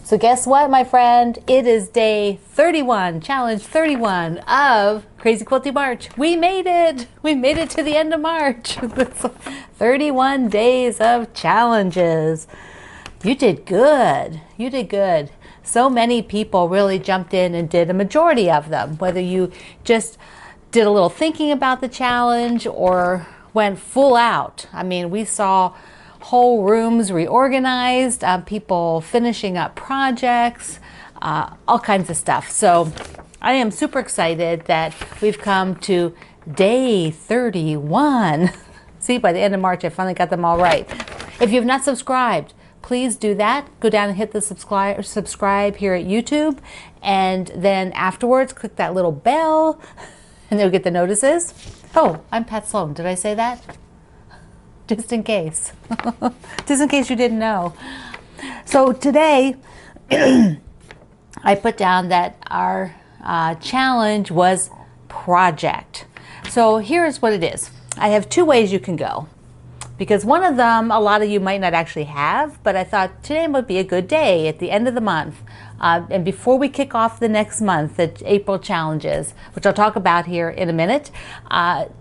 So guess what, my friend? It is day 31, challenge 31 of Crazy Quilty March. We made it. We made it to the end of March. 31 days of challenges. You did good. You did good. So many people really jumped in and did a majority of them, whether you just did a little thinking about the challenge or went full out. I mean, we saw whole rooms reorganized, people finishing up projects, all kinds of stuff. So I am super excited that we've come to day 31. See, by the end of March, I finally got them all right. If you've not subscribed, please do that. Go down and hit the subscribe here at YouTube. And then afterwards, click that little bell and you'll get the notices. Oh, I'm Pat Sloan. Did I say that? Just in case. Just in case you didn't know. So today, I put down that our challenge was project. So here's what it is. I have two ways you can go. Because one of them, a lot of you might not actually have, but I thought today would be a good day at the end of the month. And before we kick off the next month, the April challenges, which I'll talk about here in a minute,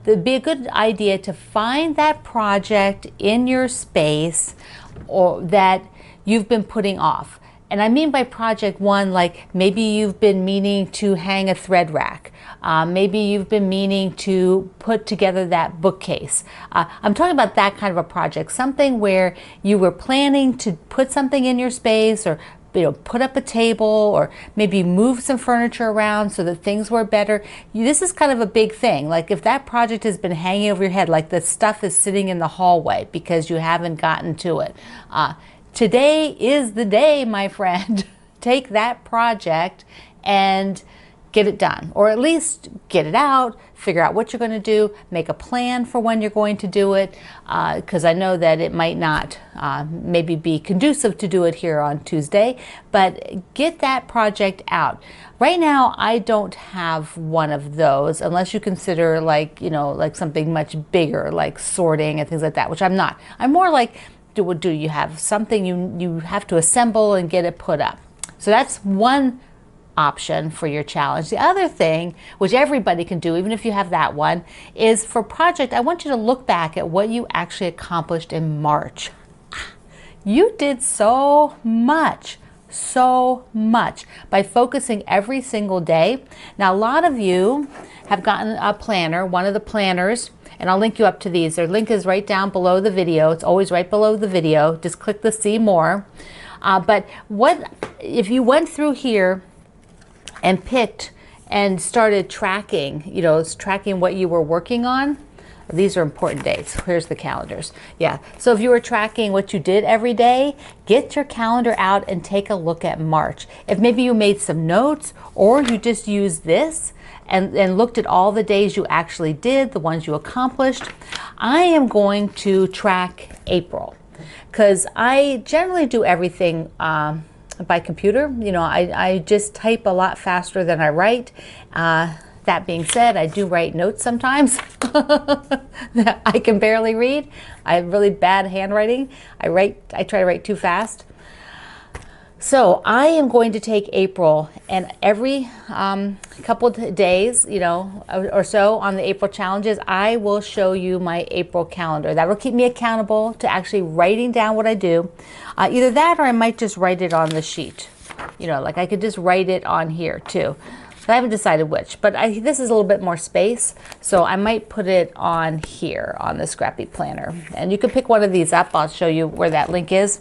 it'd be a good idea to find that project in your space or that you've been putting off. And I mean by project one, like maybe you've been meaning to hang a thread rack. Maybe you've been meaning to put together that bookcase. I'm talking about that kind of a project, something where you were planning to put something in your space or put up a table or maybe move some furniture around so that things were better. This is kind of a big thing. Like if that project has been hanging over your head, like the stuff is sitting in the hallway because you haven't gotten to it. Today is the day, my friend. Take that project and get it done, or at least get it out, figure out what you're going to do, make a plan for when you're going to do it, because I know that it might not maybe be conducive to do it here on Tuesday, but get that project out. Right now, I don't have one of those, unless you consider like something much bigger, like sorting and things like that, which I'm not. I'm more like, do you have something you have to assemble and get it put up? So that's one option for your challenge. The other thing, which everybody can do, even if you have that one, is for project, I want you to look back at what you actually accomplished in March. You did so much by focusing every single day. Now, a lot of you have gotten a planner, one of the planners, and I'll link you up to these. Their link is right down below the video. It's always right below the video. Just click the see more. But what if you went through here and picked and started tracking, tracking what you were working on? These are important dates. Here's the calendars. Yeah. So if you were tracking what you did every day, get your calendar out and take a look at March. If maybe you made some notes or you just used this and looked at all the days you actually did, the ones you accomplished, I am going to track April because I generally do everything by computer. I just type a lot faster than I write. That being said, I do write notes sometimes that I can barely read. I have really bad handwriting. I try to write too fast. So I am going to take April, and every couple of days, or so on the April challenges, I will show you my April calendar. That will keep me accountable to actually writing down what I do. Either that or I might just write it on the sheet. Like I could just write it on here too. I haven't decided which, but this is a little bit more space, so I might put it on here on the Scrappy Planner. And you can pick one of these up. I'll show you where that link is.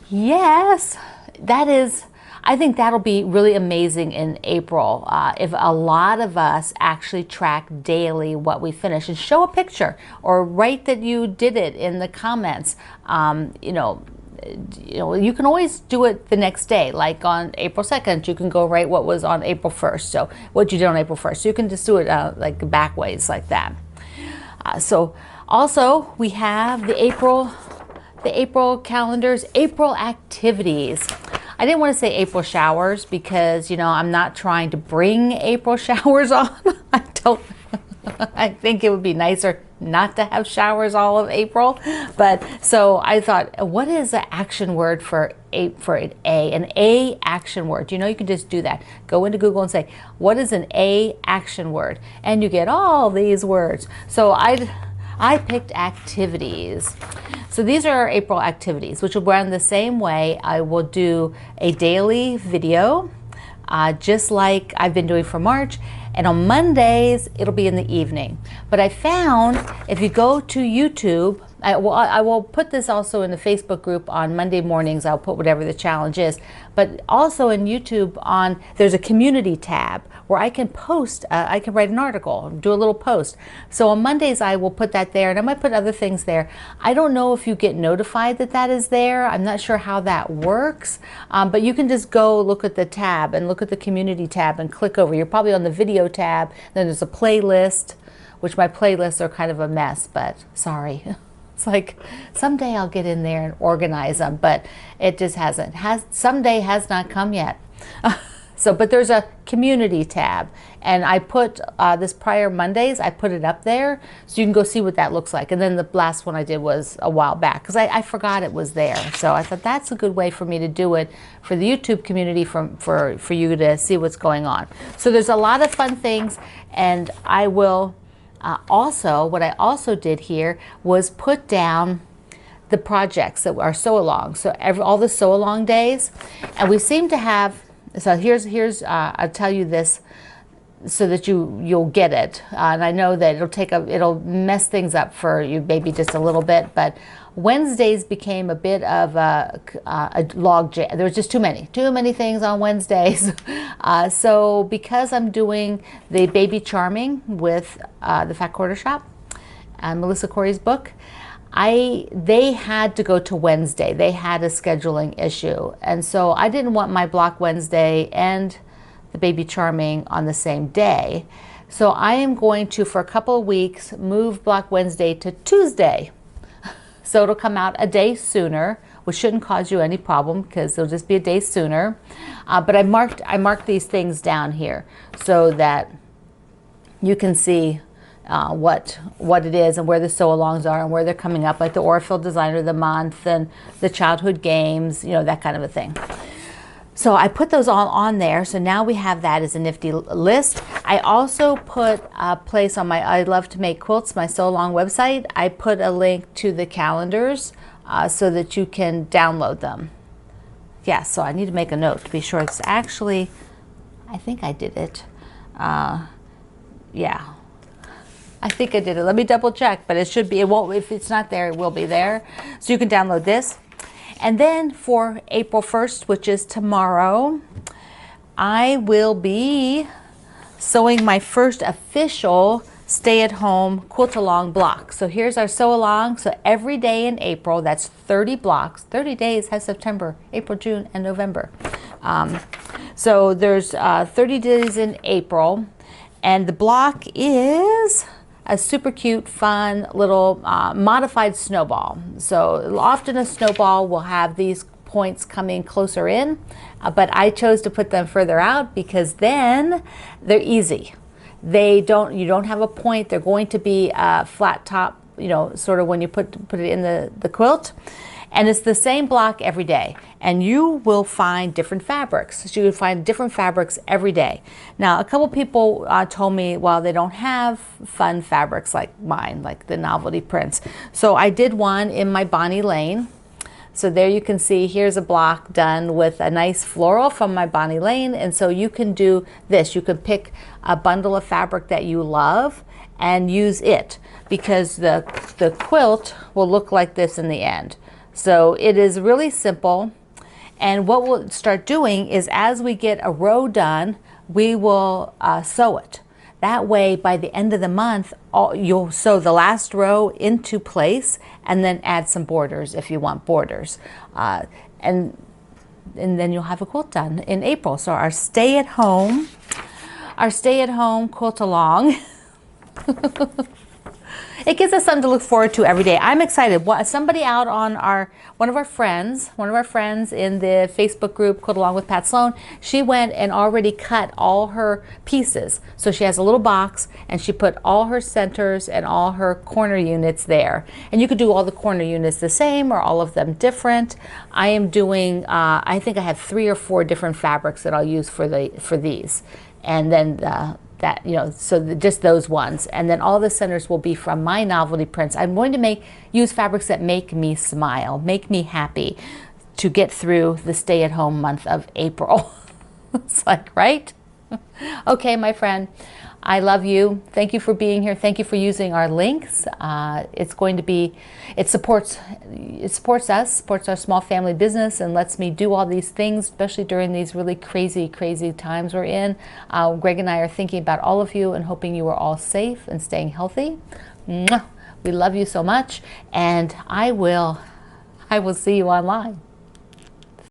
Yes, I think that'll be really amazing in April if a lot of us actually track daily what we finish and show a picture or write that you did it in the comments. You can always do it the next day, like on April 2nd, you can go write what was on April 1st. So what you did on April 1st, so you can just do it like back ways like that. So also we have the April calendars, April activities. I didn't want to say April showers because, I'm not trying to bring April showers on. I think it would be nicer not to have showers all of April. But so I thought, what is the action word for an A action word? You know, you can just do that. Go into Google and say, what is an A action word? And you get all these words. So I picked activities. So these are our April activities, which will run the same way. I will do a daily video, just like I've been doing for March. And on Mondays, it'll be in the evening. But I found if you go to YouTube, I will put this also in the Facebook group on Monday mornings. I'll put whatever the challenge is. But also in YouTube, there's a community tab where I can post, I can write an article, do a little post. So on Mondays, I will put that there, and I might put other things there. I don't know if you get notified that that is there. I'm not sure how that works, but you can just go look at the tab and look at the community tab and click over. You're probably on the video tab. Then there's a playlist, which my playlists are kind of a mess, but sorry. It's like someday I'll get in there and organize them, but it just hasn't. Someday has not come yet. But there's a community tab, and I put this prior Mondays, I put it up there so you can go see what that looks like. And then the last one I did was a while back because I forgot it was there. So I thought that's a good way for me to do it for the YouTube community for you to see what's going on. So there's a lot of fun things, and I will what I also did here was put down the projects that are sew-along. So all the sew-along days, and we seem to have. So here's I'll tell you this so that you'll get it. And I know that it'll mess things up for you maybe just a little bit, but Wednesdays became a bit of a log jam. There was just too many things on Wednesdays. So because I'm doing the Baby Charming with the Fat Quarter Shop, Melissa Corey's book, they had to go to Wednesday. They had a scheduling issue. And so I didn't want my block Wednesday and the Baby Charming on the same day. So I am going to, for a couple of weeks, move block Wednesday to Tuesday. So it'll come out a day sooner, which shouldn't cause you any problem because it'll just be a day sooner. But I marked these things down here so that you can see what it is and where the sew-alongs are and where they're coming up, like the Orfield Designer of the Month and the Childhood Games, that kind of a thing. So I put those all on there. So now we have that as a nifty list. I also put a place on my I Love to Make Quilts, my sew-along website. I put a link to the calendars so that you can download them. Yeah, so I need to make a note to be sure it's actually, I think I did it. Yeah. I think I did it. Let me double check, but it should be. It won't. If it's not there, it will be there. So you can download this. And then for April 1st, which is tomorrow, I will be sewing my first official stay-at-home quilt-along block. So here's our sew-along. So every day in April, that's 30 blocks. 30 days has September, April, June, and November. So there's 30 days in April, and the block is a super cute, fun little modified snowball. So often a snowball will have these points coming closer in, but I chose to put them further out because then they're easy. You don't have a point. They're going to be a flat top, sort of when you put it in the quilt. And it's the same block every day. And you will find different fabrics. So you will find different fabrics every day. Now, a couple people told me, well, they don't have fun fabrics like mine, like the novelty prints. So I did one in my Bonnie Lane. So there you can see, here's a block done with a nice floral from my Bonnie Lane. And so you can do this. You can pick a bundle of fabric that you love and use it, because the quilt will look like this in the end. So it is really simple. And what we'll start doing is, as we get a row done, we will sew it. That way, by the end of the month, you'll sew the last row into place and then add some borders if you want borders. And then you'll have a quilt done in April. So our stay-at-home quilt along it gives us something to look forward to every day. I'm excited. Somebody out on one of our friends in the Facebook group Quilt Along with Pat Sloan, she went and already cut all her pieces. So she has a little box and she put all her centers and all her corner units there. And you could do all the corner units the same or all of them different. I am doing, I think I have 3 or 4 different fabrics that I'll use for these. And then just those ones, and then all the centers will be from my novelty prints. I'm going to use fabrics that make me smile, make me happy, to get through the stay-at-home month of April. It's like, right? Okay, my friend, I love you. Thank you for being here. Thank you for using our links. It supports us, supports our small family business, and lets me do all these things, especially during these really crazy times we're in. Greg and I are thinking about all of you and hoping you are all safe and staying healthy. Mwah. We love you so much, and I will see you online.